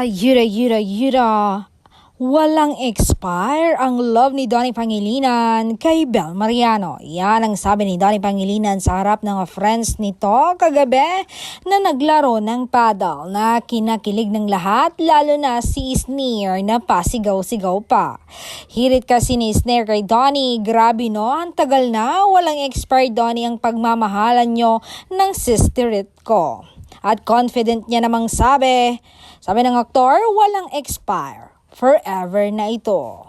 Yura. Walang expire ang love ni Donnie Pangilinan kay Bel Mariano. Yan ang sabi ni Donnie Pangilinan sa harap ng friends nito kagabi na naglaro ng paddle na kinakilig ng lahat, lalo na si Isner na pasigaw-sigaw pa. Hirit kasi ni Isner kay Donnie, grabe no, ang tagal na, walang expire Donnie ang pagmamahalan nyo ng sisterit ko. At confident niya namang sabi ng aktor, walang expire. Forever na ito.